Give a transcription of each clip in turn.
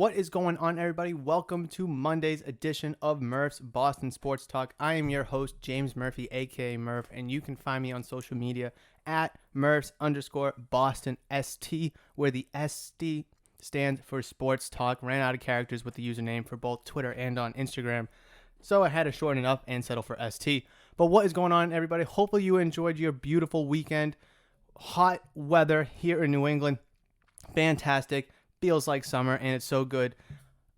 What is going on, everybody? Welcome to Monday's edition of Murph's Boston Sports Talk. I am your host, James Murphy, aka Murph, and you can find me on social media at Murphs_Boston ST, where the ST stands for Sports Talk. Ran out of characters with the username for both Twitter and on Instagram, so I had to shorten it up and settle for ST. But what is going on, everybody? Hopefully you enjoyed your beautiful weekend. Hot weather here in New England. Fantastic. Feels like summer, and it's so good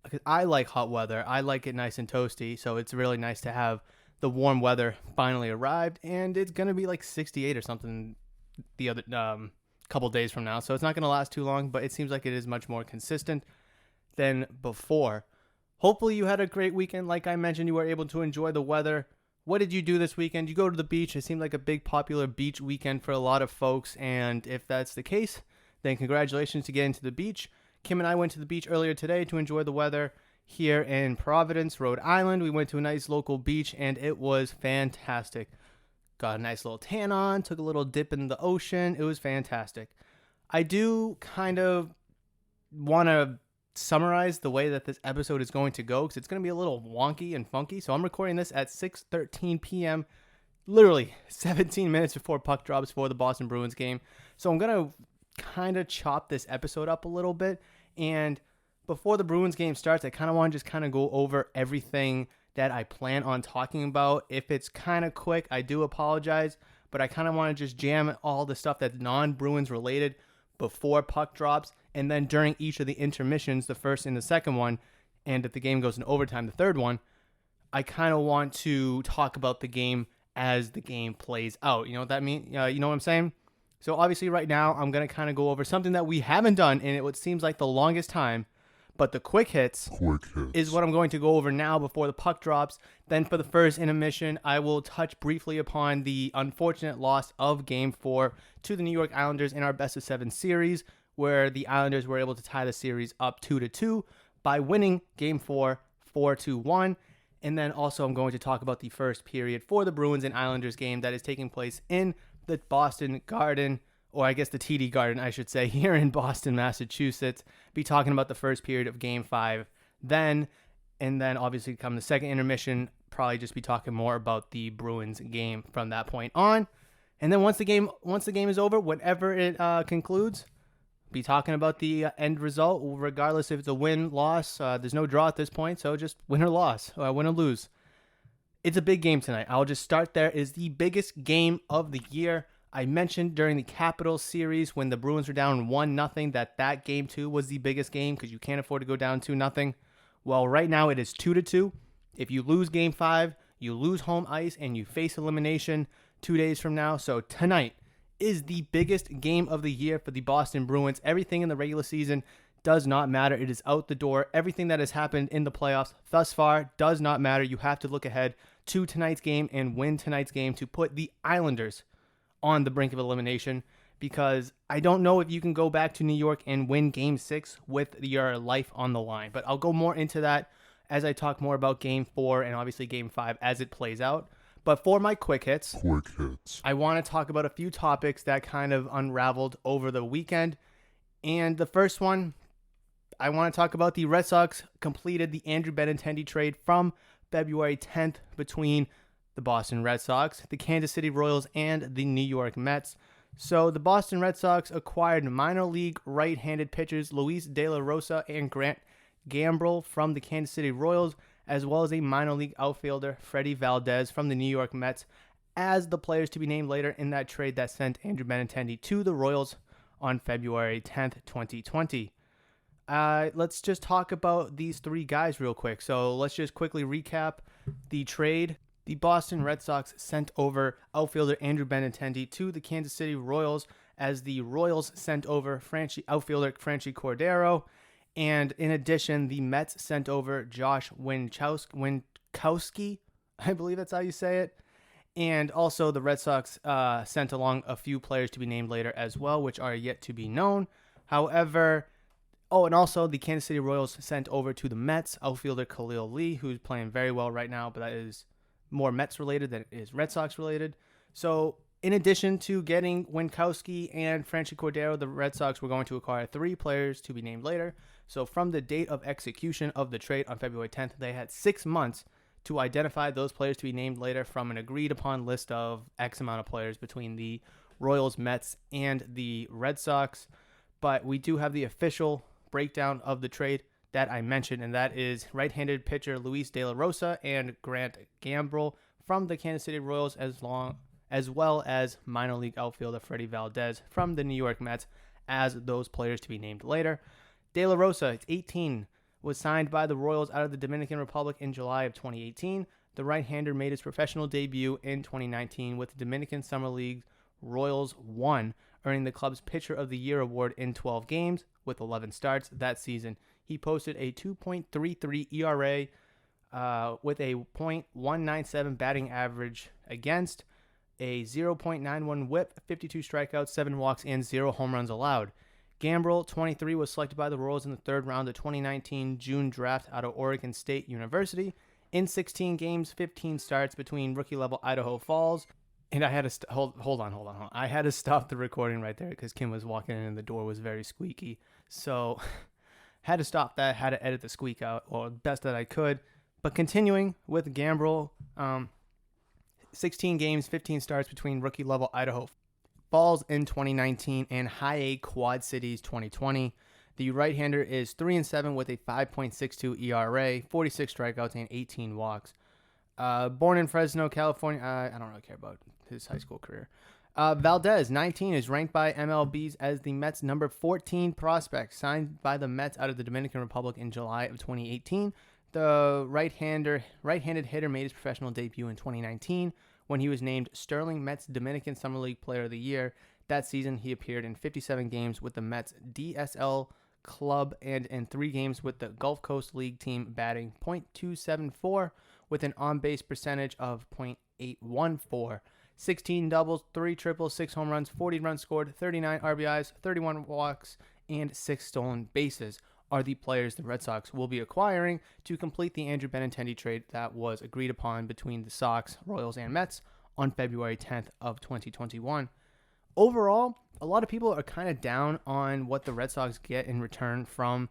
because I like hot weather. I like it nice and toasty, so it's really nice to have the warm weather finally arrived, and it's going to be like 68 or something the other couple days from now, so it's not going to last too long, but it seems like it is much more consistent than before. Hopefully you had a great weekend. Like I mentioned, you were able to enjoy the weather. What did you do this weekend? You go to the beach. It seemed like a big popular beach weekend for a lot of folks, and if that's the case, then congratulations to getting to the beach. Kim and I went to the beach earlier today to enjoy the weather here in Providence, Rhode Island. We went to a nice local beach, and it was fantastic. Got a nice little tan on, took a little dip in the ocean. It was fantastic. I do kind of want to summarize the way that this episode is going to go because it's going to be a little wonky and funky. So I'm recording this at 6:13 p.m., literally 17 minutes before puck drops for the Boston Bruins game. So I'm going to kind of chop this episode up a little bit, and before the Bruins game starts, I kind of want to just kind of go over everything that I plan on talking about. If it's kind of quick, I do apologize, but I kind of want to just jam all the stuff that's non-Bruins related before puck drops, and then during each of the intermissions, the first and the second one, and if the game goes in overtime, the third one, I kind of want to talk about the game as the game plays out. You know what that means? You know what I'm saying? So obviously right now I'm going to kind of go over something that we haven't done in what seems like the longest time, but the quick hits is what I'm going to go over now before the puck drops. Then for the first intermission, I will touch briefly upon the unfortunate loss of Game 4 to the New York Islanders in our best-of-7 series, where the Islanders were able to tie the series up 2-2 by winning Game 4 4-1. And then also I'm going to talk about the first period for the Bruins and Islanders game that is taking place in the Boston Garden, or I guess the TD Garden, I should say, here in Boston, Massachusetts. Be talking about the first period of Game 5 then, and then obviously come the second intermission, probably just be talking more about the Bruins game from that point on. And then once the game is over, whenever it concludes, be talking about the end result, regardless if it's a win, loss. There's no draw at this point, so just win or loss, win or lose. It's a big game tonight. I'll just start there. It is the biggest game of the year. I mentioned during the Capitals series when the Bruins were down 1-0 that game too was the biggest game because you can't afford to go down 2-0. Well, right now it is 2-2. If you lose Game 5, you lose home ice and you face elimination 2 days from now. So tonight is the biggest game of the year for the Boston Bruins. Everything in the regular season does not matter. It is out the door. Everything that has happened in the playoffs thus far does not matter. You have to look ahead to tonight's game and win tonight's game to put the Islanders on the brink of elimination, because I don't know if you can go back to New York and win Game 6 with your life on the line. But I'll go more into that as I talk more about Game 4 and obviously Game 5 as it plays out. But for my quick hits, I want to talk about a few topics that kind of unraveled over the weekend. And the first one, I want to talk about the Red Sox completed the Andrew Benintendi trade from February 10th between the Boston Red Sox, the Kansas City Royals, and the New York Mets. So the Boston Red Sox acquired minor league right-handed pitchers Luis De La Rosa and Grant Gambrell from the Kansas City Royals, as well as a minor league outfielder, Freddie Valdez, from the New York Mets, as the players to be named later in that trade that sent Andrew Benintendi to the Royals on February 10th, 2020. Let's just talk about these three guys real quick. So let's just quickly recap the trade. The Boston Red Sox sent over outfielder Andrew Benintendi to the Kansas City Royals, as the Royals sent over outfielder Franchy Cordero. And in addition, the Mets sent over Josh Winkowski, I believe that's how you say it. And also the Red Sox sent along a few players to be named later as well, which are yet to be known. However, and also the Kansas City Royals sent over to the Mets outfielder Khalil Lee, who's playing very well right now, but that is more Mets related than it is Red Sox related. So In addition to getting Winkowski and Franchy Cordero, the Red Sox were going to acquire 3 players to be named later. So from the date of execution of the trade on February 10th, they had 6 months to identify those players to be named later from an agreed-upon list of X amount of players between the Royals, Mets, and the Red Sox. But we do have the official breakdown of the trade that I mentioned, and that is right-handed pitcher Luis De La Rosa and Grant Gambrell from the Kansas City Royals, as well as minor league outfielder Freddie Valdez from the New York Mets as those players to be named later. De La Rosa, it's 18, was signed by the Royals out of the Dominican Republic in July of 2018. The right-hander made his professional debut in 2019 with the Dominican Summer League Royals 1, earning the club's Pitcher of the Year award in 12 games with 11 starts that season. He posted a 2.33 ERA with a .197 batting average against, a 0.91 whip, 52 strikeouts, 7 walks, and 0 home runs allowed. Gambrell, 23, was selected by the Royals in the 3rd round of 2019 June draft out of Oregon State University. In 16 games, 15 starts between rookie-level Idaho Falls. And I had to hold on. I had to stop the recording right there because Kim was walking in and the door was very squeaky. So had to stop that, had to edit the squeak out, or best that I could. But continuing with Gambrell, 16 games, 15 starts between rookie-level Idaho Falls in 2019 and High A Quad Cities 2020. The right-hander is 3-7 with a 5.62 ERA, 46 strikeouts, and 18 walks. Born in Fresno, California. I don't really care about his high school career. Valdez, 19, is ranked by MLB's as the Mets' number 14 prospect, signed by the Mets out of the Dominican Republic in July of 2018. The right-handed hitter made his professional debut in 2019 when he was named Sterling Mets Dominican Summer League Player of the Year. That season, he appeared in 57 games with the Mets DSL club and in 3 games with the Gulf Coast League team, batting .274 with an on-base percentage of .814. 16 doubles, 3 triples, 6 home runs, 40 runs scored, 39 RBIs, 31 walks, and 6 stolen bases are the players the Red Sox will be acquiring to complete the Andrew Benintendi trade that was agreed upon between the Sox, Royals, and Mets on February 10th of 2021. Overall, a lot of people are kind of down on what the Red Sox get in return from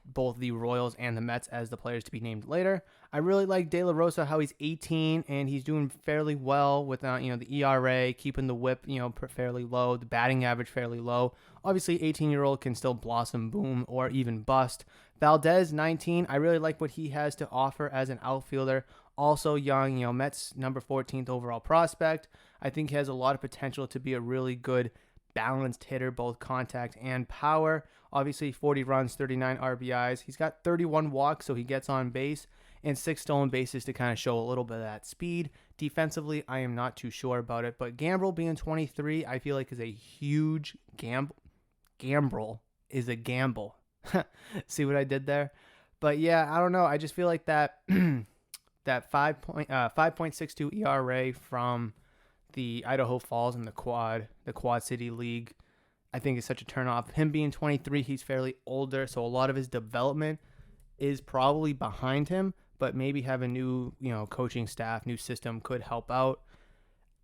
both the Royals and the Mets as the players to be named later. I really like De La Rosa, how he's 18 and he's doing fairly well with the ERA, keeping the whip fairly low, the batting average fairly low. Obviously, 18-year-old can still blossom, boom, or even bust. Valdez, 19, I really like what he has to offer as an outfielder. Also young, Mets number 14th overall prospect. I think he has a lot of potential to be a really good balanced hitter, both contact and power. Obviously, 40 runs, 39 RBIs. He's got 31 walks, so he gets on base, and 6 stolen bases to kind of show a little bit of that speed. Defensively, I am not too sure about it, but Gambrell being 23, I feel like is a huge gamble. Gambrell is a gamble. See what I did there? But yeah, I don't know. I just feel like that that 5.62 ERA from the Idaho Falls and the Quad City League, I think is such a turnoff. Him being 23, he's fairly older, so a lot of his development is probably behind him, but maybe have a new, coaching staff, new system could help out.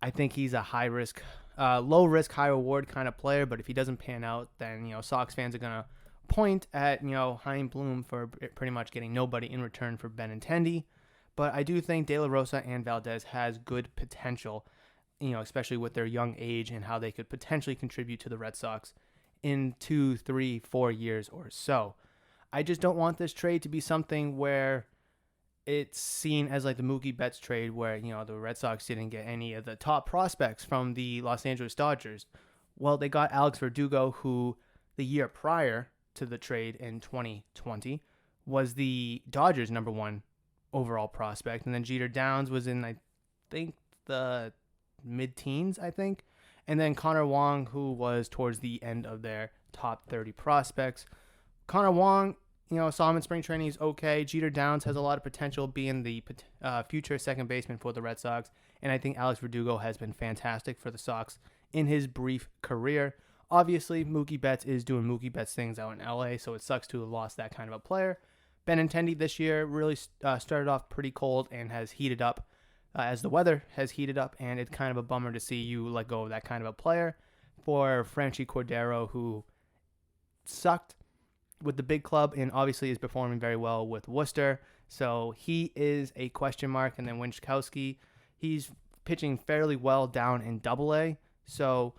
I think he's a high risk, low risk, high reward kind of player, but if he doesn't pan out, then, Sox fans are going to point at, Chaim Bloom for pretty much getting nobody in return for Benintendi. But I do think De La Rosa and Valdez has good potential, especially with their young age and how they could potentially contribute to the Red Sox in 2, 3, 4 years or so. I just don't want this trade to be something where it's seen as like the Mookie Betts trade where, the Red Sox didn't get any of the top prospects from the Los Angeles Dodgers. Well, they got Alex Verdugo, who the year prior to the trade in 2020 was the Dodgers' number 1 overall prospect. And then Jeter Downs was in, I think, the mid-teens, and then Connor Wong, who was towards the end of their top 30 prospects. Connor Wong, saw him in spring training, he's okay. Jeter Downs has a lot of potential being the future second baseman for the Red Sox, and I think Alex Verdugo has been fantastic for the Sox in his brief career. Obviously, Mookie Betts is doing Mookie Betts things out in LA, so it sucks to have lost that kind of a player. Benintendi this year really started off pretty cold and has heated up as the weather has heated up, and it's kind of a bummer to see you let go of that kind of a player for Franchi Cordero, who sucked with the big club and obviously is performing very well with Worcester. So he is a question mark. And then Winchkowski, he's pitching fairly well down in Double-A. So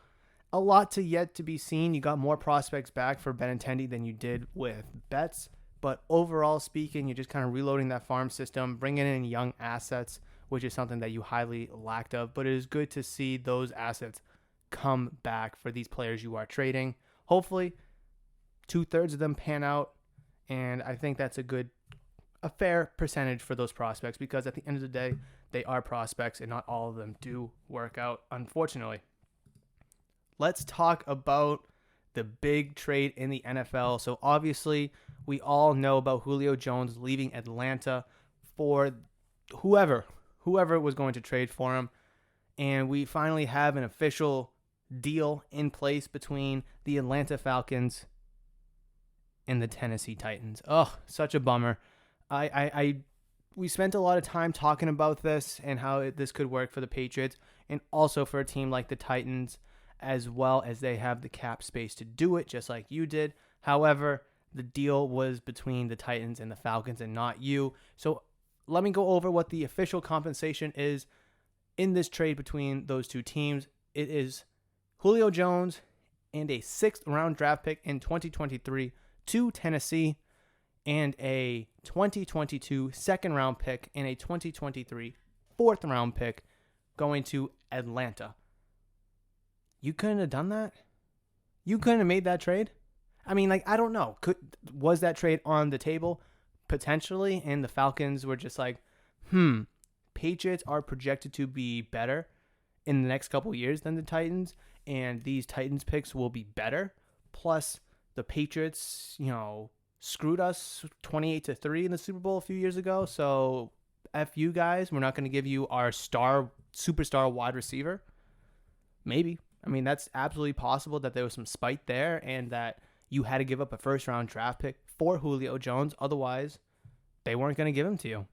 a lot to yet to be seen. You got more prospects back for Benintendi than you did with Betts. But overall speaking, you're just kind of reloading that farm system, bringing in young assets, which is something that you highly lacked of. But it is good to see those assets come back for these players you are trading. Hopefully, 2/3 of them pan out. And I think that's a fair percentage for those prospects, because at the end of the day, they are prospects and not all of them do work out, unfortunately. Let's talk about the big trade in the NFL. So obviously, we all know about Julio Jones leaving Atlanta for whoever was going to trade for him. And we finally have an official deal in place between the Atlanta Falcons and the Tennessee Titans. Oh, such a bummer. We spent a lot of time talking about this and how this could work for the Patriots and also for a team like the Titans, as well as they have the cap space to do it, just like you did. However, the deal was between the Titans and the Falcons and not you. So let me go over what the official compensation is in this trade between those two teams. It is Julio Jones and a 6th-round draft pick in 2023 to Tennessee, and a 2022 second-round pick and a 2023 4th-round pick going to Atlanta. You couldn't have done that? You couldn't have made that trade? I mean, I don't know. Was that trade on the table? Potentially, and the Falcons were just like, Patriots are projected to be better in the next couple years than the Titans, and these Titans picks will be better. Plus, the Patriots, screwed us 28-3 in the Super Bowl a few years ago. So, F you guys. We're not going to give you our superstar wide receiver. Maybe. I mean, that's absolutely possible that there was some spite there and that you had to give up a 1st-round draft pick for Julio Jones. Otherwise, they weren't going to give him to you.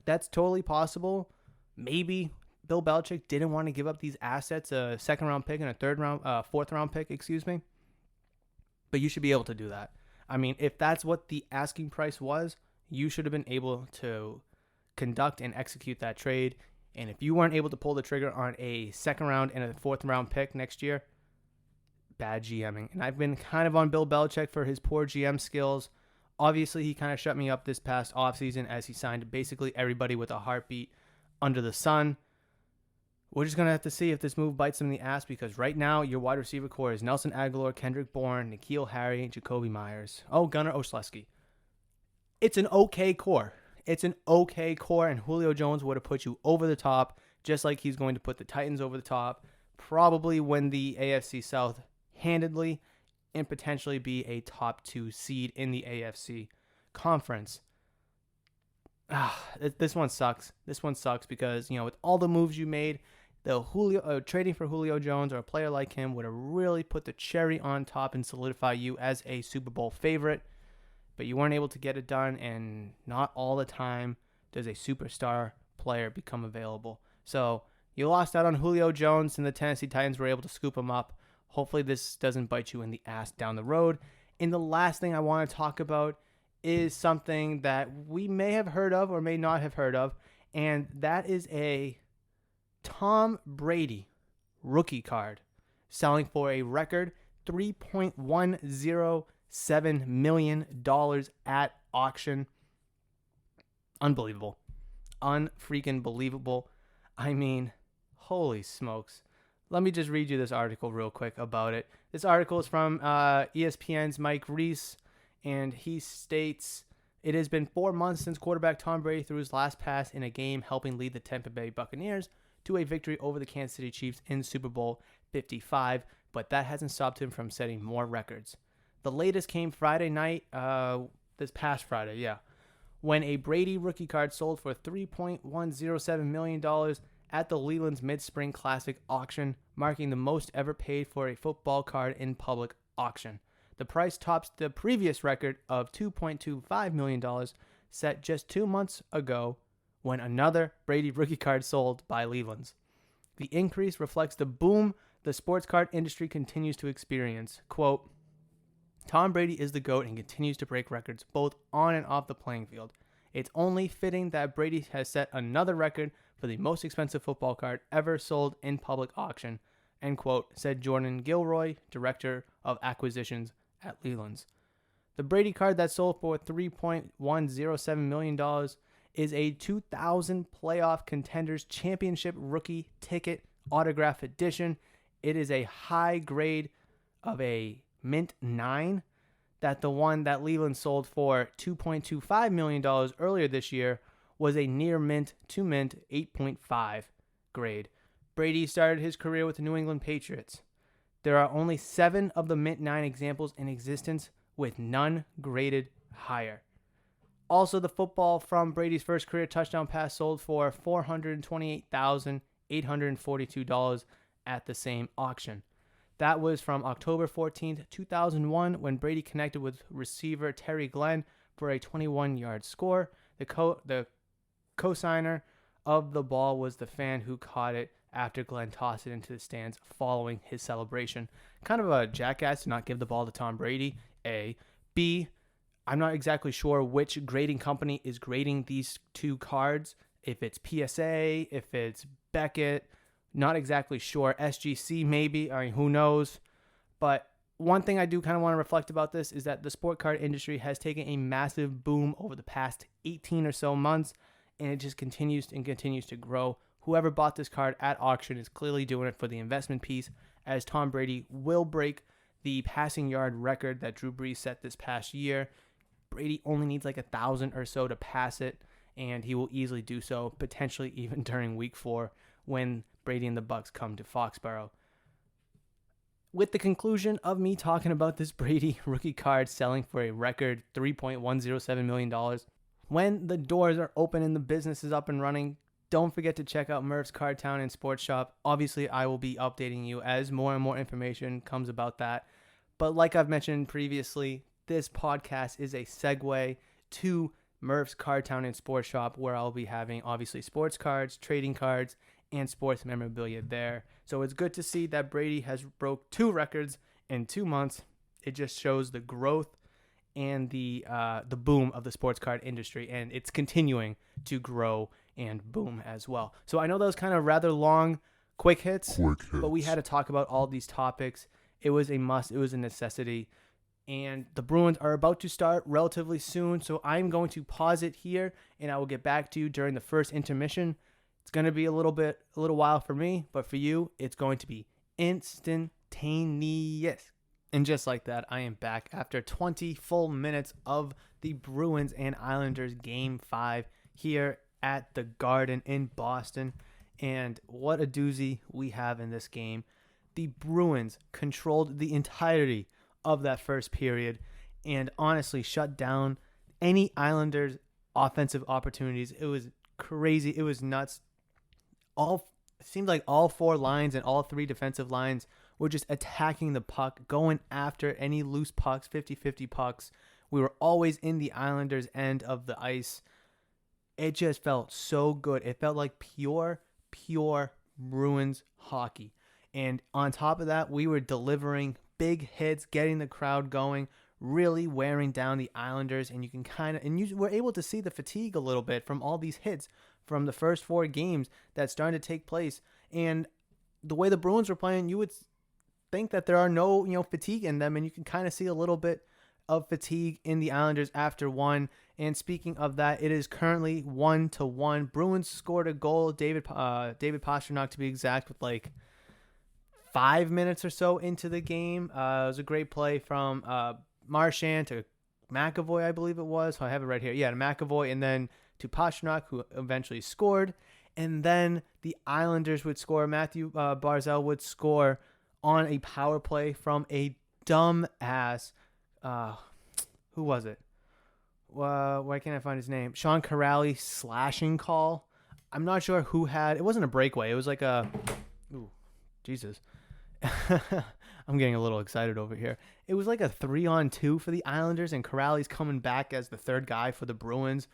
That's totally possible. Maybe Bill Belichick didn't want to give up these assets, a 2nd-round pick and a 4th-round pick, But you should be able to do that. I mean, if that's what the asking price was, you should have been able to conduct and execute that trade. And if you weren't able to pull the trigger on a 2nd-round and a 4th-round pick next year, bad GMing. And I've been kind of on Bill Belichick for his poor GM skills. Obviously, he kind of shut me up this past offseason as he signed basically everybody with a heartbeat under the sun. We're just going to have to see if this move bites him in the ass, because right now your wide receiver core is Nelson Aguilar, Kendrick Bourne, N'Keal Harry, and Jacoby Myers. Oh, Gunnar Olszewski. It's an okay core. And Julio Jones would have put you over the top, just like he's going to put the Titans over the top, probably win the AFC South handedly, and potentially be a top 2 seed in the AFC conference. This one sucks. Because, with all the moves you made, trading for Julio Jones or a player like him would have really put the cherry on top and solidify you as a Super Bowl favorite. But you weren't able to get it done, and not all the time does a superstar player become available. So you lost out on Julio Jones, and the Tennessee Titans were able to scoop him up. Hopefully this doesn't bite you in the ass down the road. And the last thing I want to talk about is something that we may have heard of or may not have heard of, and that is a Tom Brady rookie card selling for a record $3.107 million at auction. Unbelievable. Unfreaking believable. I mean, holy smokes. Let me just read you this article real quick about it. This article is from ESPN's Mike Reese, and he states, it has been 4 months since quarterback Tom Brady threw his last pass in a game, helping lead the Tampa Bay Buccaneers to a victory over the Kansas City Chiefs in Super Bowl 55, but that hasn't stopped him from setting more records. The latest came Friday night, this past Friday, when a Brady rookie card sold for $3.107 million at the Leland's Mid-Spring Classic auction, marking the most ever paid for a football card in public auction. The price tops the previous record of $2.25 million set just 2 months ago when another Brady rookie card sold by Leland's. The increase reflects the boom the sports card industry continues to experience. Quote, Tom Brady is the GOAT and continues to break records both on and off the playing field. It's only fitting that Brady has set another record for the most expensive football card ever sold in public auction, end quote, said Jordan Gilroy, Director of Acquisitions at Leland's. The Brady card that sold for $3.107 million is a 2000 Playoff Contenders Championship Rookie Ticket Autograph Edition. It is a high grade of a mint 9 that the one that Leland sold for $2.25 million earlier this year was a near mint to mint 8.5 grade. Brady started his career with the New England Patriots. There are only 7 of the mint 9 examples in existence, with none graded higher. Also, the football from Brady's first career touchdown pass sold for $428,842 at the same auction. That was from October 14th, 2001, when Brady connected with receiver Terry Glenn for a 21-yard score. The co-signer of the ball was the fan who caught it after Glenn tossed it into the stands following his celebration. Kind of a jackass to not give the ball to Tom Brady, A. B, I'm not exactly sure which grading company is grading these two cards. If it's PSA, if it's Beckett, not exactly sure. SGC maybe, I mean, who knows? But one thing I do kind of want to reflect about this is that the sport card industry has taken a massive boom over the past 18 or so months, and it just continues to grow. Whoever bought this card at auction is clearly doing it for the investment piece, as Tom Brady will break the passing yard record that Drew Brees set this past year. Brady only needs like 1,000 or so to pass it, and he will easily do so, potentially even during Week 4 when Brady and the Bucs come to Foxborough. With the conclusion of me talking about this Brady rookie card selling for a record $3.107 million, when the doors are open and the business is up and running, don't forget to check out Murph's Card Town and Sports Shop. Obviously, I will be updating you as more and more information comes about that. But like I've mentioned previously, this podcast is a segue to Murph's Card Town and Sports Shop, where I'll be having, obviously, sports cards, trading cards, and sports memorabilia there. So it's good to see that Brady has broke 2 records in 2 months. It just shows the growth and the boom of the sports card industry, and it's continuing to grow and boom as well. So I know that was kind of rather long, quick hits, but we had to talk about all these topics. It was a must. It was a necessity. And the Bruins are about to start relatively soon, so I'm going to pause it here, and I will get back to you during the first intermission. It's going to be a little while for me, but for you, it's going to be instantaneous. And just like that, I am back after 20 full minutes of the Bruins and Islanders Game 5 here at the Garden in Boston. And what a doozy we have in this game. The Bruins controlled the entirety of that first period and honestly shut down any Islanders offensive opportunities. It was crazy. It was nuts. It seemed like all 4 lines and all 3 defensive lines were just attacking the puck, going after any loose pucks, 50-50 pucks. We were always in the Islanders' end of the ice. It just felt so good. It felt like pure Bruins hockey. And on top of that, we were delivering big hits, getting the crowd going, really wearing down the Islanders. And you were able to see the fatigue a little bit from all these hits from the first 4 games that started to take place. And the way the Bruins were playing, you would think that there are no, fatigue in them, and you can kind of see a little bit of fatigue in the Islanders after 1. And speaking of that, it is currently 1-1. Bruins scored a goal, David Pastrnak to be exact, with like 5 minutes or so into the game. It was a great play from Marchand to McAvoy, I believe it was. So I have it right here. Yeah, to McAvoy, and then to Pastrnak, who eventually scored. And then the Islanders would score. Matthew Barzal would score on a power play from a dumbass. Who was it? Why can't I find his name? Sean Corrali slashing call. I'm not sure who had. It wasn't a breakaway. It was like a. Ooh, Jesus. I'm getting a little excited over here. It was like a 3-on-2 for the Islanders, and Corrali's coming back as the third guy for the Bruins.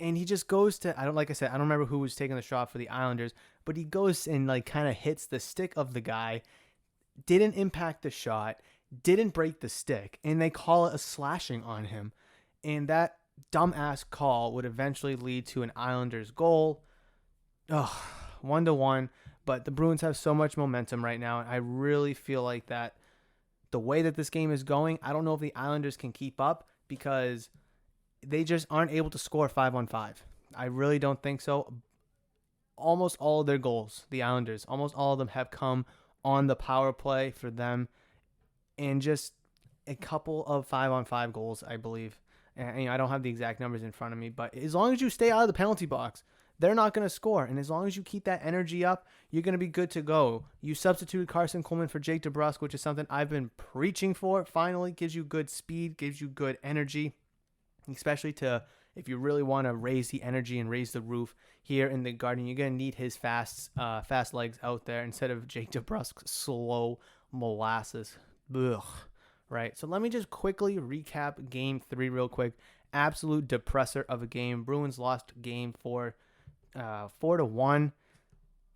And he just goes to, like I said, I don't remember who was taking the shot for the Islanders, but he goes and like kind of hits the stick of the guy, didn't impact the shot, didn't break the stick, and they call it a slashing on him. And that dumbass call would eventually lead to an Islanders goal. Ugh, 1-1. But the Bruins have so much momentum right now, and I really feel like that the way that this game is going, I don't know if the Islanders can keep up because they just aren't able to score 5-on-5. I really don't think so. Almost all of their goals, the Islanders, almost all of them have come on the power play for them, and just a couple of 5-on-5 goals, I believe. And I don't have the exact numbers in front of me, but as long as you stay out of the penalty box, they're not going to score. And as long as you keep that energy up, you're going to be good to go. You substituted Carson Coleman for Jake DeBrusk, which is something I've been preaching for. Finally, gives you good speed, gives you good energy, especially if you really want to raise the energy and raise the roof here in the Garden. You're going to need his fast legs out there instead of Jake DeBrusk's slow molasses. Ugh. Right, so let me just quickly recap Game 3 real quick. Absolute depressor of a game. Bruins lost Game 4, 4-1.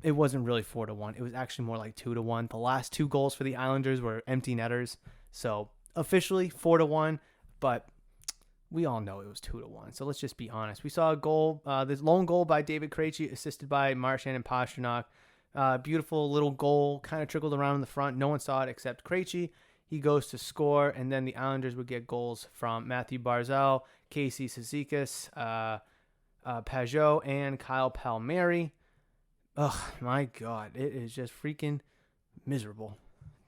It wasn't really 4-1. It was actually more like 2-1. The last two goals for the Islanders were empty netters. So officially 4-1, but we all know it was 2-1. So let's just be honest. We saw a goal, this lone goal by David Krejci, assisted by Marchand and Pastrnak. Beautiful little goal, kind of trickled around in the front. No one saw it except Krejci. He goes to score, and then the Islanders would get goals from Matthew Barzal, Casey Cizikas, Pajot, and Kyle Palmieri. Ugh, my God. It is just freaking miserable.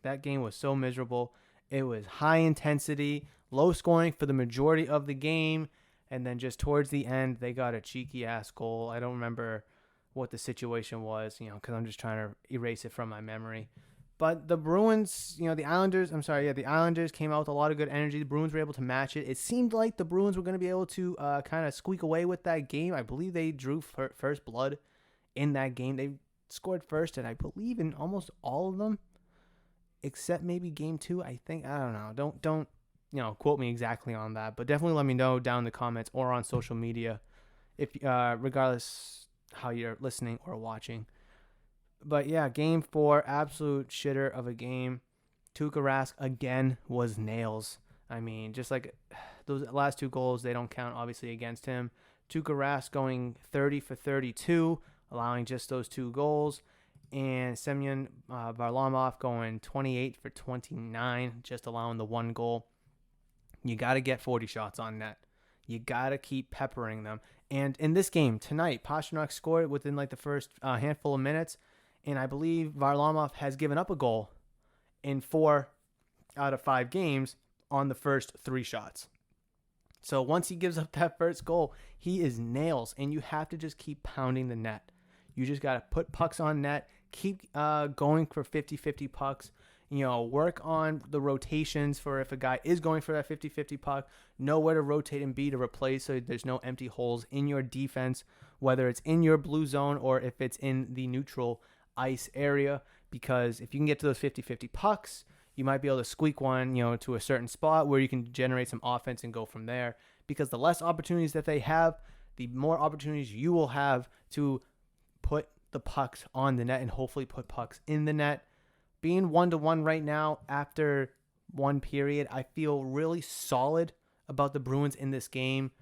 That game was so miserable. It was high intensity, low scoring for the majority of the game, and then just towards the end, they got a cheeky-ass goal. I don't remember what the situation was, because I'm just trying to erase it from my memory. But the Bruins, the Islanders came out with a lot of good energy. The Bruins were able to match it. It seemed like the Bruins were going to be able to kind of squeak away with that game. I believe they drew first blood in that game. They scored first, and I believe in almost all of them, except maybe Game 2, I think. I don't know. Don't quote me exactly on that, but definitely let me know down in the comments or on social media, if regardless how you're listening or watching. But yeah, Game 4, absolute shitter of a game. Tuukka Rask again was nails. I mean, just like those last two goals, they don't count obviously against him. Tuukka Rask going 30 for 32, allowing just those two goals. And Semyon Varlamov going 28 for 29, just allowing the one goal. You got to get 40 shots on net. You got to keep peppering them. And in this game tonight, Pastrnak scored within like the first handful of minutes. And I believe Varlamov has given up a goal in 4 out of 5 games on the first 3 shots. So once he gives up that first goal, he is nails. And you have to just keep pounding the net. You just got to put pucks on net. Keep going for 50-50 pucks. Work on the rotations for if a guy is going for that 50-50 puck. Know where to rotate and be to replace so there's no empty holes in your defense, whether it's in your blue zone or if it's in the neutral ice area, because if you can get to those 50-50 pucks, you might be able to squeak one, to a certain spot where you can generate some offense and go from there, because the less opportunities that they have, the more opportunities you will have to put the pucks on the net and hopefully put pucks in the net. Being 1-1 right now after one period, I feel really solid about the Bruins in this game.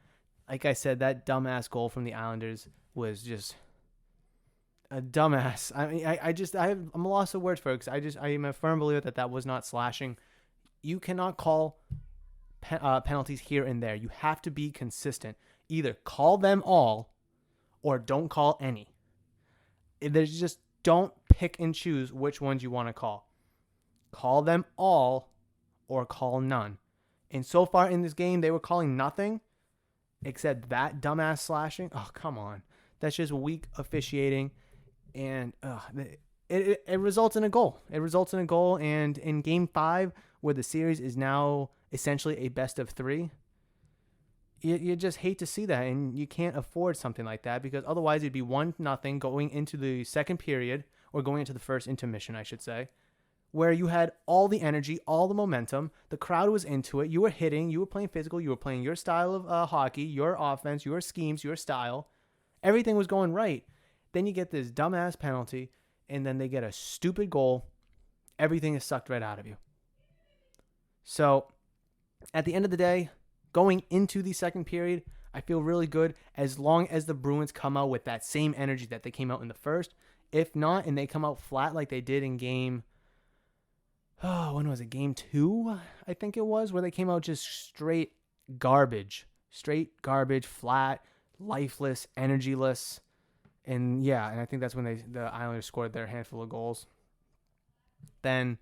Like I said, that dumbass goal from the Islanders was just a dumbass. I mean, I'm a loss of words for it, because I am a firm believer that was not slashing. You cannot call penalties here and there. You have to be consistent. Either call them all or don't call any. There's just don't pick and choose which ones you want to call. Call them all or call none. And so far in this game, they were calling nothing except that dumbass slashing. Oh, come on. That's just weak officiating. And it results in a goal. And in Game 5, where the series is now essentially a best of 3, you just hate to see that. And you can't afford something like that, because otherwise it'd be 1-0 going into the second period, or going into the first intermission, I should say, where you had all the energy, all the momentum. The crowd was into it. You were hitting. You were playing physical. You were playing your style of hockey, your offense, your schemes, your style. Everything was going right. Then you get this dumbass penalty, and then they get a stupid goal. Everything is sucked right out of you. So, at the end of the day, going into the second period, I feel really good as long as the Bruins come out with that same energy that they came out in the first. If not, and they come out flat like they did in game, when was it? Game 2, I think it was, where they came out just straight garbage, flat, lifeless, energyless. And yeah, and I think that's when the Islanders scored their handful of goals. Then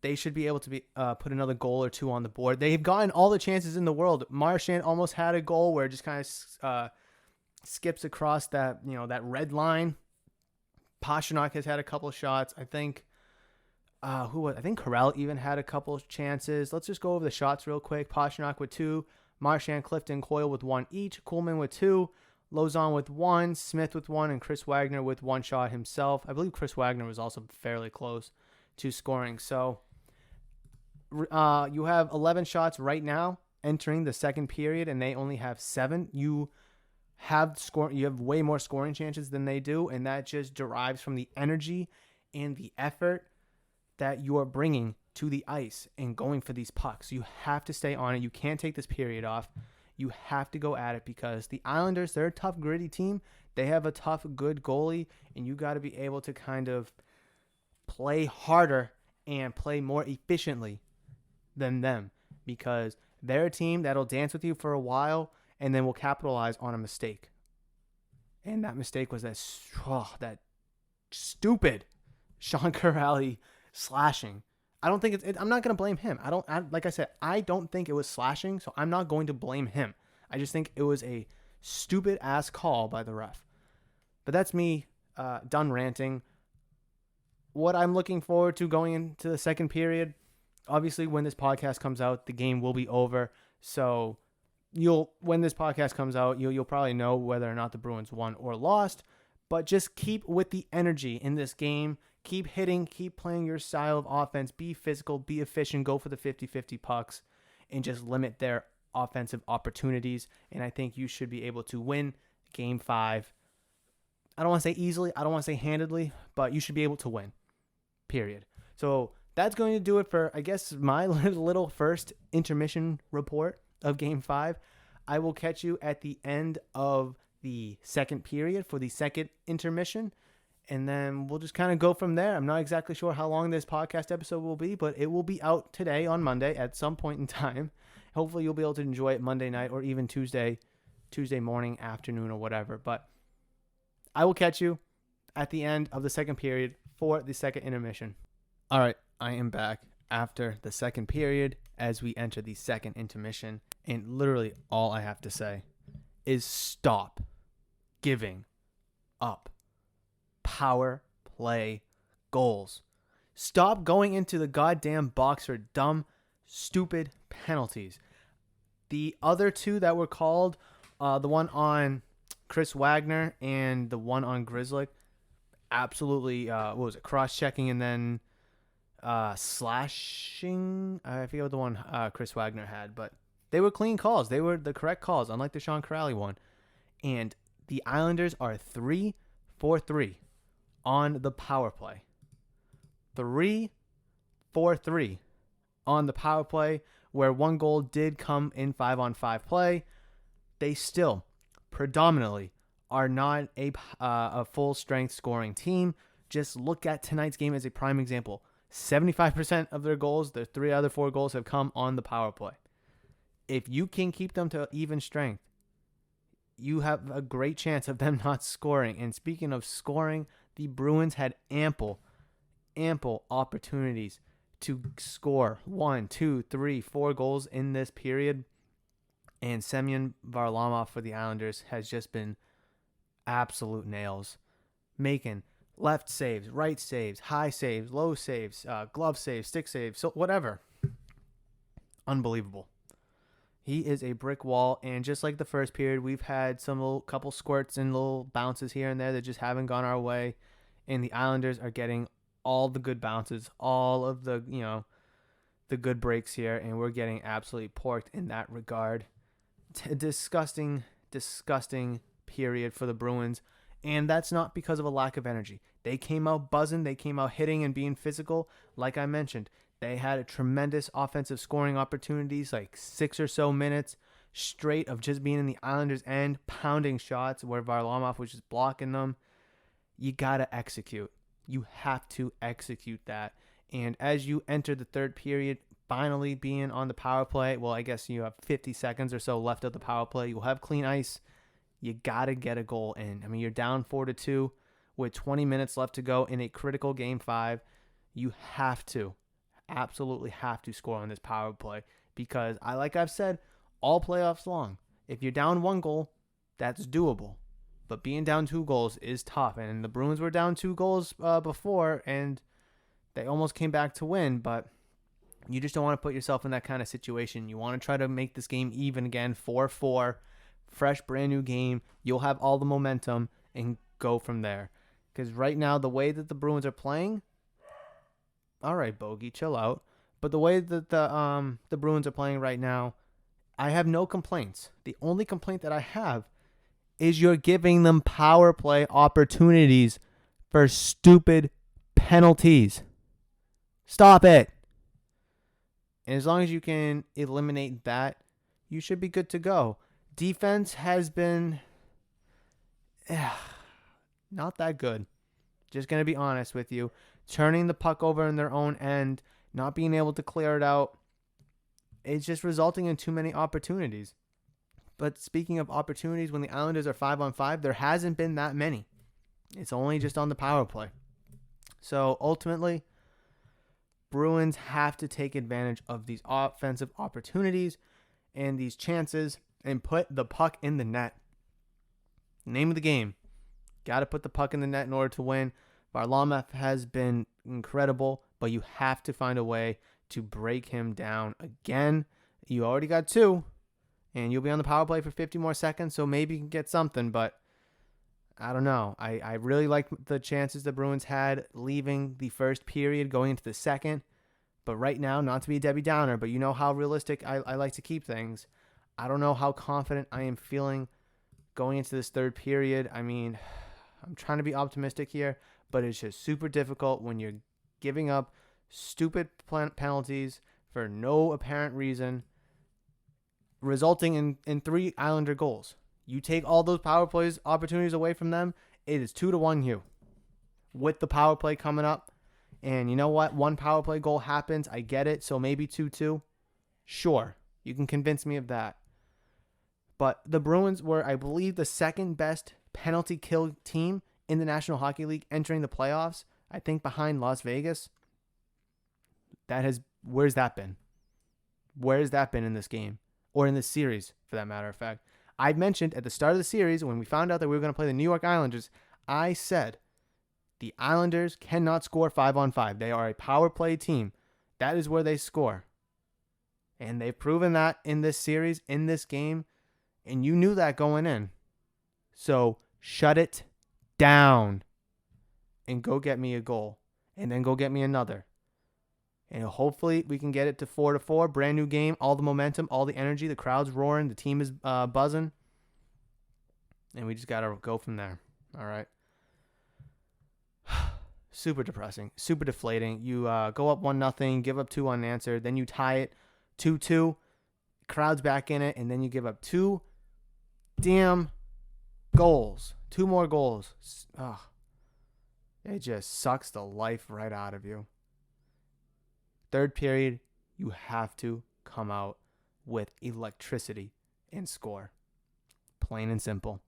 they should be able to put another goal or two on the board. They've gotten all the chances in the world. Marchand almost had a goal where it just kind of skips across that red line. Pastrnak has had a couple shots. I think I think Corral even had a couple chances. Let's just go over the shots real quick. Pastrnak with 2, Marchand, Clifton, Coyle with 1 each, Kuhlman with 2, Lauzon with 1, Smith with 1, and Chris Wagner with 1 shot himself. I believe Chris Wagner was also fairly close to scoring. So you have 11 shots right now entering the second period, and they only have 7. You have way more scoring chances than they do, and that just derives from the energy and the effort that you are bringing to the ice and going for these pucks. You have to stay on it. You can't take this period off. You have to go at it because the Islanders, they're a tough, gritty team. They have a tough, good goalie, and you got to be able to kind of play harder and play more efficiently than them because they're a team that'll dance with you for a while and then will capitalize on a mistake. And that mistake was that stupid Sean Corrali slashing. I don't think I'm not going to blame him. Like I said, I don't think it was slashing, so I'm not going to blame him. I just think it was a stupid ass call by the ref. But that's me done ranting. What I'm looking forward to going into the second period, obviously when this podcast comes out, the game will be over. So when this podcast comes out, you'll probably know whether or not the Bruins won or lost. But just keep with the energy in this game. Keep hitting, keep playing your style of offense, be physical, be efficient, go for the 50-50 pucks, and just limit their offensive opportunities. And I think you should be able to win Game 5. I don't want to say easily, I don't want to say handedly, but you should be able to win, period. So that's going to do it for, I guess, my little first intermission report of Game 5. I will catch you at the end of the second period for the second intermission. And then we'll just kind of go from there. I'm not exactly sure how long this podcast episode will be, but it will be out today on Monday at some point in time. Hopefully you'll be able to enjoy it Monday night or even Tuesday morning, afternoon, or whatever. But I will catch you at the end of the second period for the second intermission. All right, I am back after the second period as we enter the second intermission. And literally all I have to say is stop giving up power play goals. Stop going into the goddamn box for dumb, stupid penalties. The other two that were called, the one on Chris Wagner and the one on Grzelcyk, absolutely, cross-checking and then slashing. I forget what the one Chris Wagner had, but they were clean calls. They were the correct calls, unlike the Sean Corrali one. And the Islanders are 3-4-3 on the power play. 3-4-3 on the power play, where one goal did come in 5-on-5 play. They still predominantly are not a full-strength scoring team. Just look at tonight's game as a prime example. 75% of their goals, their 3 other 4 goals, have come on the power play. If you can keep them to even strength, you have a great chance of them not scoring. And speaking of scoring, the Bruins had ample opportunities to score 1, 2, 3, 4 goals in this period. And Semyon Varlamov for the Islanders has just been absolute nails, making left saves, right saves, high saves, low saves, glove saves, stick saves, so whatever. Unbelievable. He is a brick wall, and just like the first period, we've had some couple squirts and little bounces here and there that just haven't gone our way, and the Islanders are getting all the good bounces, all of the, the good breaks here, and we're getting absolutely porked in that regard. Disgusting, disgusting period for the Bruins, and that's not because of a lack of energy. They came out buzzing, they came out hitting and being physical. Like I mentioned, they had a tremendous offensive scoring opportunities, like 6 or so minutes straight of just being in the Islanders' end, pounding shots where Varlamov was just blocking them. You got to execute. You have to execute that. And as you enter the third period, finally being on the power play, well, I guess you have 50 seconds or so left of the power play. You'll have clean ice. You got to get a goal in. I mean, you're down 4-2 with 20 minutes left to go in a critical Game 5. You have to, absolutely have to score on this power play because, like I've said, all playoffs long, if you're down 1 goal, that's doable. But being down 2 goals is tough. And the Bruins were down 2 goals before, and they almost came back to win. But you just don't want to put yourself in that kind of situation. You want to try to make this game even again, 4-4, fresh, brand new game. You'll have all the momentum and go from there. Because right now, the way that the Bruins are playing, all right, Bogey, chill out. But the way that the Bruins are playing right now, I have no complaints. The only complaint that I have is you're giving them power play opportunities for stupid penalties. Stop it. And as long as you can eliminate that, you should be good to go. Defense has been not that good. Just going to be honest with you. Turning the puck over in their own end, not being able to clear it out, it's just resulting in too many opportunities. But speaking of opportunities, when the Islanders are 5-on-5, there hasn't been that many. It's only just on the power play. So ultimately, Bruins have to take advantage of these offensive opportunities and these chances and put the puck in the net. Name of the game. Got to put the puck in the net in order to win. Varlamov has been incredible, but you have to find a way to break him down again. You already got 2. And you'll be on the power play for 50 more seconds, so maybe you can get something. But I don't know. I really like the chances the Bruins had leaving the first period, going into the second. But right now, not to be a Debbie Downer, but you know how realistic I like to keep things. I don't know how confident I am feeling going into this third period. I mean, I'm trying to be optimistic here, but it's just super difficult when you're giving up stupid penalties for no apparent reason, resulting in 3 Islander goals. You take all those power plays opportunities away from them, it is 2-1 you. With the power play coming up, and you know what? 1 power play goal happens. I get it. So maybe 2-2. Sure. You can convince me of that. But the Bruins were, I believe, the second best penalty kill team in the National Hockey League entering the playoffs. I think behind Las Vegas. Where's that been? Where's that been in this game? Or in this series, for that matter of fact. I mentioned at the start of the series, when we found out that we were going to play the New York Islanders, I said the Islanders cannot score 5-on-5. They are a power play team. That is where they score. And they've proven that in this series, in this game, and you knew that going in. So shut it down and go get me a goal, and then go get me another. And hopefully we can get it to 4-4. Brand new game. All the momentum, all the energy. The crowd's roaring. The team is buzzing. And we just got to go from there. All right. Super depressing. Super deflating. You go up 1-0. Give up 2 unanswered. Then you tie it 2-2. Crowd's back in it. And then you give up 2 damn goals. 2 more goals. Ugh. It just sucks the life right out of you. Third period, you have to come out with electricity and score. Plain and simple.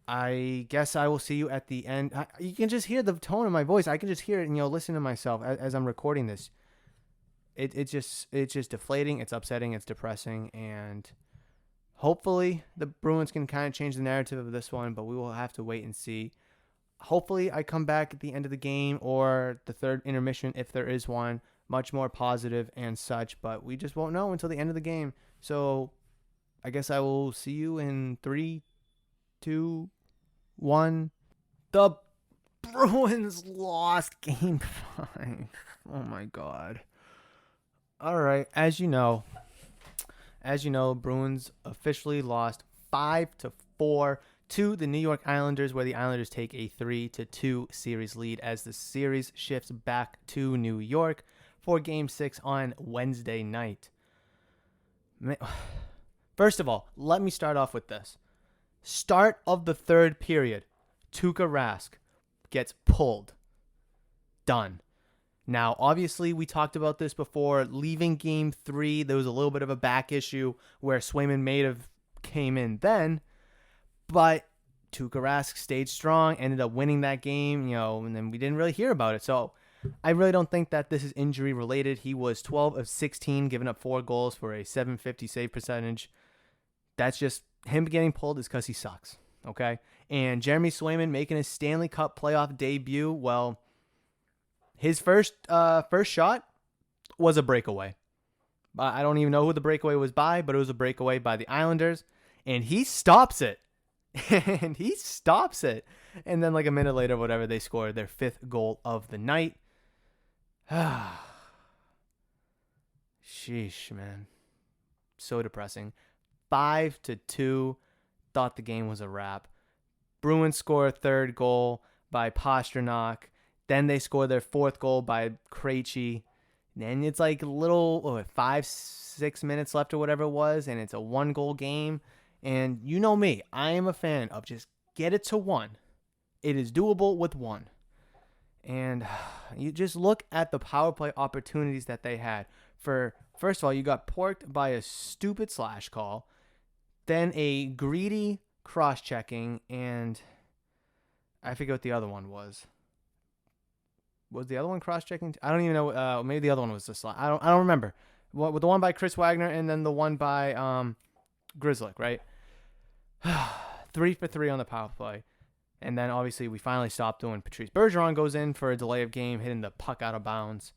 I guess I will see you at the end. You can just hear the tone of my voice. I can just hear it and listen to myself as I'm recording this. It's just deflating. It's upsetting. It's depressing. And hopefully the Bruins can kind of change the narrative of this one, but we will have to wait and see. Hopefully I come back at the end of the game or the third intermission, if there is one, much more positive and such, but we just won't know until the end of the game. So I guess I will see you in 3, 2, 1. The Bruins lost game 5. Oh my god. All right, as you know, Bruins officially lost 5-4 to the New York Islanders, where the Islanders take a 3-2 series lead as the series shifts back to New York for Game 6 on Wednesday night. First of all, let me start off with this. Start of the third period, Tuukka Rask gets pulled. Done. Now, obviously, we talked about this before. Leaving Game 3, there was a little bit of a back issue where Swayman may have came in then, but Tuukka Rask stayed strong, ended up winning that game, and then we didn't really hear about it. So I really don't think that this is injury related. He was 12 of 16, giving up 4 goals for a .750 save percentage. That's just him getting pulled is because he sucks, okay? And Jeremy Swayman making his Stanley Cup playoff debut, well, his first shot was a breakaway. I don't even know who the breakaway was by, but it was a breakaway by the Islanders, and he stops it. And then like a minute later, whatever, they scored their 5th goal of the night. Sheesh, man. So depressing. 5-2. Thought the game was a wrap. Bruins score a 3rd goal by Pastrnak. Then they score their 4th goal by Krejci. Then it's like a little 5-6 minutes left or whatever it was, and it's a 1-goal game. And you know me, I am a fan of just get it to 1. It is doable with 1. And you just look at the power play opportunities that they had. First of all, you got porked by a stupid slash call, then a greedy cross-checking, and I forget what the other one was. Was the other one cross-checking? I don't even know. Maybe the other one was the slash. I don't remember. What the one by Chris Wagner and then the one by Grzelcyk, right? 3 for 3 on the power play. And then, obviously, we finally stopped doing. Patrice Bergeron goes in for a delay of game, hitting the puck out of bounds.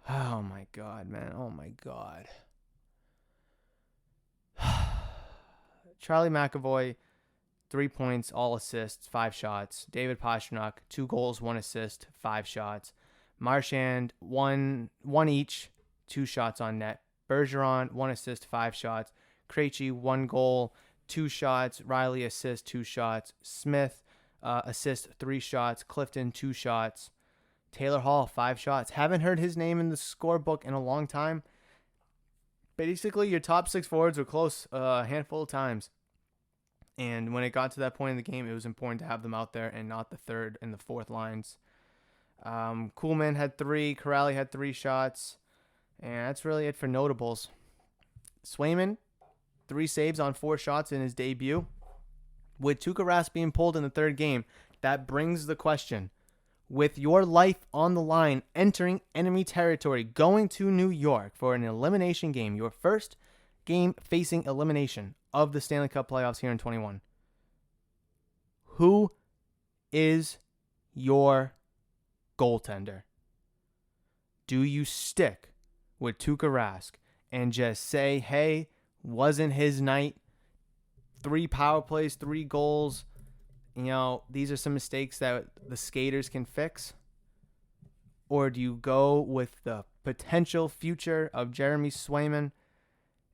Oh, my God, man. Oh, my God. Charlie McAvoy, 3 points, all assists, 5 shots. David Pastrnak, 2 goals, 1 assist, 5 shots. Marchand, one each, 2 shots on net. Bergeron, 1 assist, 5 shots. Krejci, 1 goal, 2 shots. Riley, assist, 2 shots. Smith, assist, 3 shots. Clifton, 2 shots. Taylor Hall, 5 shots. Haven't heard his name in the scorebook in a long time. Basically, your top 6 forwards were close a handful of times. And when it got to that point in the game, it was important to have them out there and not the 3rd and the 4th lines. Kuhlman had 3. Corrali had 3 shots. And that's really it for notables. Swayman, 3 saves on 4 shots in his debut. With Tuukka Rask being pulled in the 3rd game, that brings the question. With your life on the line, entering enemy territory, going to New York for an elimination game, your first game facing elimination of the Stanley Cup playoffs here in 21. Who is your goaltender? Do you stick with Tuukka Rask and just say, hey, wasn't his night, 3 power plays, 3 goals, these are some mistakes that the skaters can fix? Or do you go with the potential future of Jeremy Swayman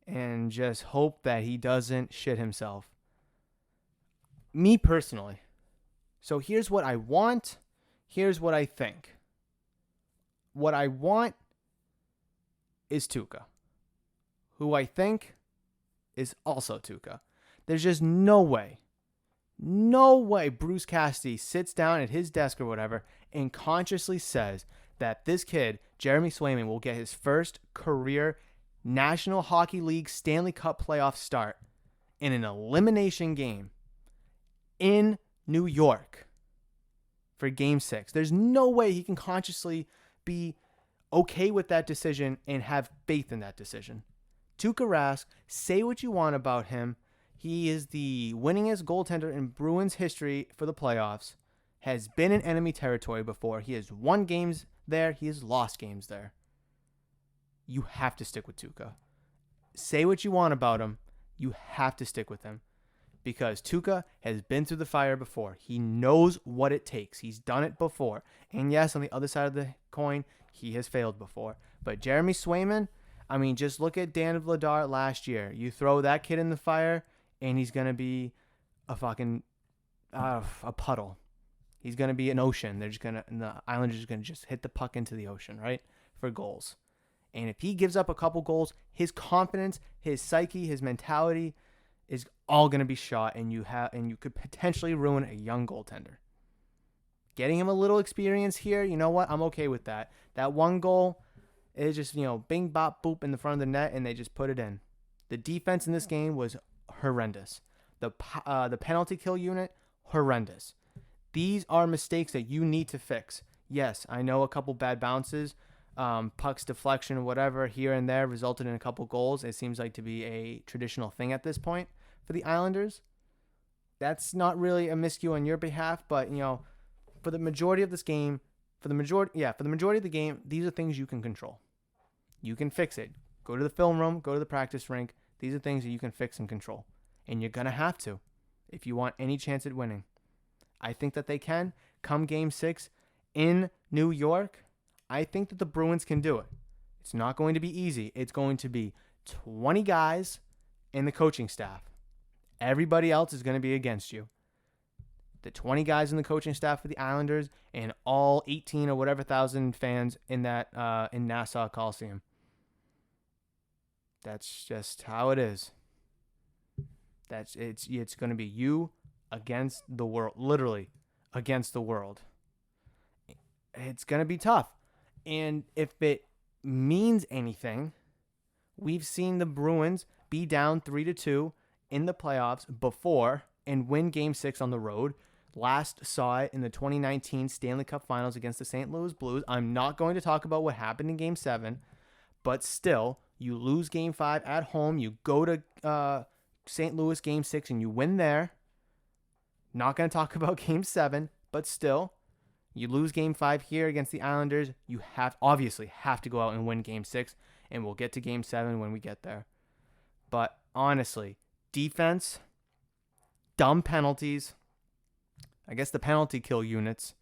and just hope that he doesn't shit himself? Me personally. So here's what I want. Here's what I think. What I want is Tuukka. Who I think is also Tuukka. There's just no way Bruce Cassidy sits down at his desk or whatever and consciously says that this kid, Jeremy Swayman, will get his first career National Hockey League Stanley Cup playoff start in an elimination game in New York for Game 6. There's no way he can consciously be okay with that decision and have faith in that decision. Tuukka Rask, say what you want about him. He is the winningest goaltender in Bruins history for the playoffs, has been in enemy territory before. He has won games there. He has lost games there. You have to stick with Tuukka. Say what you want about him. You have to stick with him. because Tuca has been through the fire before. He knows what it takes. He's done it before. And yes, on the other side of the coin, he has failed before. But Jeremy Swayman, I mean, just look at Dan Vladar last year. You throw that kid in the fire, and he's going to be a fucking a puddle. He's going to be an ocean. The Islanders are going to just hit the puck into the ocean, right, for goals. And if he gives up a couple goals, his confidence, his psyche, his mentality is all going to be shot, and you could potentially ruin a young goaltender. Getting him a little experience here, you know what? I'm okay with that. That one goal is just, bing, bop, boop in the front of the net, and they just put it in. The defense in this game was horrendous. The penalty kill unit, horrendous. These are mistakes that you need to fix. Yes, I know a couple bad bounces, pucks deflection, whatever, here and there resulted in a couple goals. It seems like to be a traditional thing at this point for the Islanders. That's not really a miscue on your behalf, but, for the majority of this game, for the majority of the game, these are things you can control. You can fix it. Go to the film room, go to the practice rink. These are things that you can fix and control. And you're going to have to if you want any chance at winning. I think that they can. Come Game 6 in New York, I think that the Bruins can do it. It's not going to be easy. It's going to be 20 guys and the coaching staff. Everybody else is going to be against you. The 20 guys in the coaching staff for the Islanders and all 18 or whatever thousand fans in that in Nassau Coliseum. That's just how it is. It's going to be you against the world, literally against the world. It's going to be tough. And if it means anything, we've seen the Bruins be down 3-2 in the playoffs before and win Game 6 on the road. Last saw it in the 2019 Stanley Cup Finals against the St. Louis Blues. I'm not going to talk about what happened in Game 7, but still, you lose Game 5 at home. You go to St. Louis Game 6 and you win there. Not going to talk about Game 7, but still, you lose Game 5 here against the Islanders. You obviously have to go out and win Game 6, and we'll get to Game 7 when we get there. But honestly, defense, dumb penalties, I guess the penalty kill units,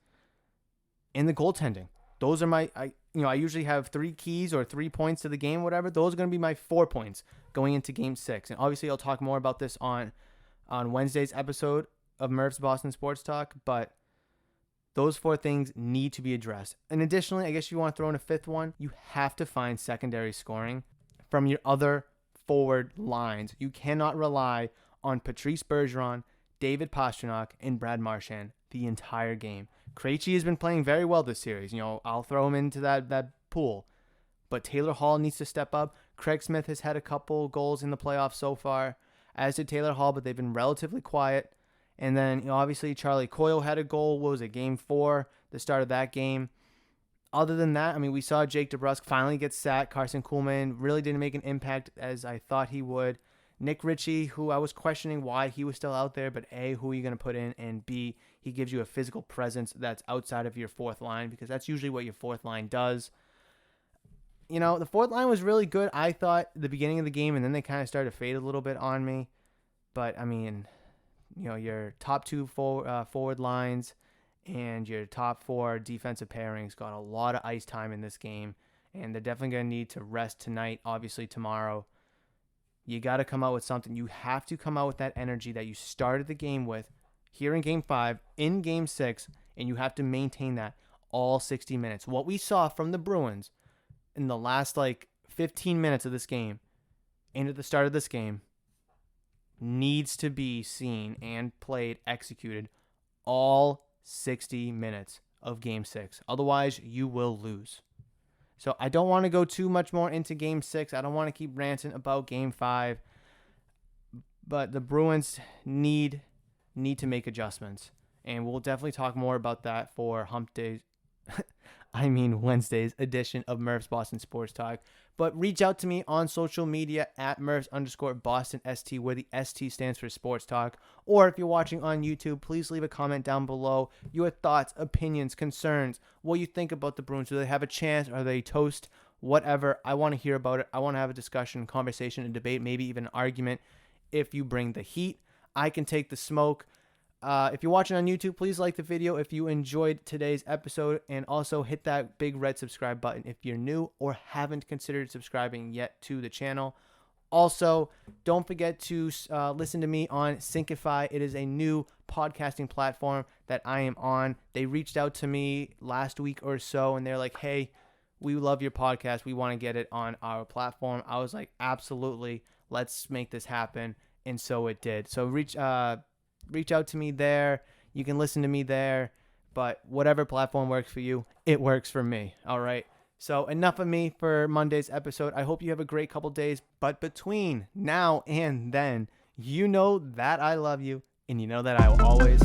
and the goaltending. Those are I usually have 3 keys or 3 points to the game, whatever. Those are going to be my 4 points going into Game 6. And obviously, I'll talk more about this on Wednesday's episode of Murph's Boston Sports Talk, but those 4 things need to be addressed. And additionally, I guess you want to throw in a 5th one, you have to find secondary scoring from your other forward lines. You cannot rely on Patrice Bergeron, David Pastrnak, and Brad Marchand the entire game. Krejci has been playing very well this series. I'll throw him into that pool. But Taylor Hall needs to step up. Craig Smith has had a couple goals in the playoffs so far, as did Taylor Hall, but they've been relatively quiet. And then, obviously, Charlie Coyle had a goal. What was it, Game 4, the start of that game. Other than that, we saw Jake DeBrusk finally get sat. Carson Kuhlman really didn't make an impact as I thought he would. Nick Ritchie, who I was questioning why he was still out there, but A, who are you going to put in, and B, he gives you a physical presence that's outside of your 4th line, because that's usually what your 4th line does. The 4th line was really good, I thought, at the beginning of the game, and then they kind of started to fade a little bit on me. But, your top 2 forward lines and your top 4 defensive pairings got a lot of ice time in this game, and they're definitely going to need to rest tonight, obviously tomorrow. You got to come out with something. You have to come out with that energy that you started the game with here in Game 5, in Game 6, and you have to maintain that all 60 minutes. What we saw from the Bruins in the last 15 minutes of this game and at the start of this game needs to be seen and played, executed all 60 minutes of Game 6. Otherwise, you will lose. So I don't want to go too much more into Game 6. I don't want to keep ranting about Game 5. But the Bruins need to make adjustments. And we'll definitely talk more about that for Wednesday's edition of Murph's Boston Sports Talk. But reach out to me on social media at Murphs_BostonST, where the ST stands for Sports Talk. Or if you're watching on YouTube, please leave a comment down below. Your thoughts, opinions, concerns, what you think about the Bruins. Do they have a chance? Are they toast? Whatever. I want to hear about it. I want to have a discussion, conversation, and debate, maybe even an argument if you bring the heat. I can take the smoke. If you're watching on YouTube, please like the video if you enjoyed today's episode, and also hit that big red subscribe button if you're new or haven't considered subscribing yet to the channel. Also, don't forget to listen to me on Syncify. It is a new podcasting platform that I am on. They reached out to me last week or so, and they're like, hey, we love your podcast. We want to get it on our platform. I was like, absolutely. Let's make this happen. And so it did. So reach out to me there. You can listen to me there. But whatever platform works for you, it works for me. All right. So enough of me for Monday's episode. I hope you have a great couple days. But between now and then, you know that I love you, and you know that I will always